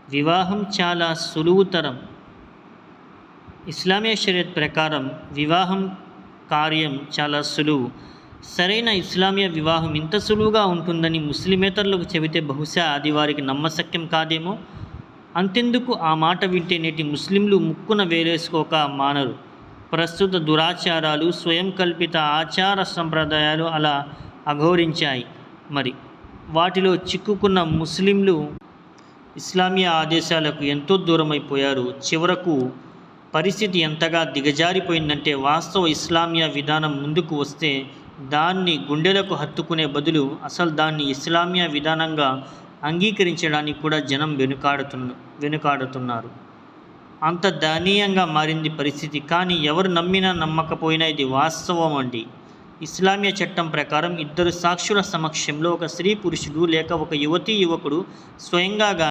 వివాహం చాలా సులువుతరం. ఇస్లామియా షరియత్ ప్రకారం వివాహం కార్యం చాలా సులువు. సరైన ఇస్లామియా వివాహం ఇంత సులువుగా ఉంటుందని ముస్లిమేతరులకు చెబితే బహుశా అది వారికి నమ్మశక్యం కాదేమో. అంతెందుకు, ఆ మాట వింటే నేటి ముస్లింలు ముక్కున వేలేసుకోక మానరు. ప్రస్తుత దురాచారాలు, స్వయం కల్పిత ఆచార సంప్రదాయాలు అలా అఘోరించాయి. మరి వాటిలో చిక్కుకున్న ముస్లింలు ఇస్లామియా ఆదేశాలకు ఎంతో దూరమైపోయారు. చివరకు పరిస్థితి ఎంతగా దిగజారిపోయిందంటే, వాస్తవ ఇస్లామియా విధానం ముందుకు వస్తే దాన్ని గుండెలకు హత్తుకునే బదులు అసలు దాన్ని ఇస్లామియా విధానంగా అంగీకరించడానికి కూడా జనం వెనుకాడుతున్నారు. అంత దయనీయంగా మారింది పరిస్థితి. కానీ ఎవరు నమ్మినా నమ్మకపోయినా ఇది వాస్తవం అండి. ఇస్లామియా చట్టం ప్రకారం ఇద్దరు సాక్షుల సమక్షంలో ఒక స్త్రీ పురుషుడు లేక ఒక యువతీ యువకుడు స్వయంగా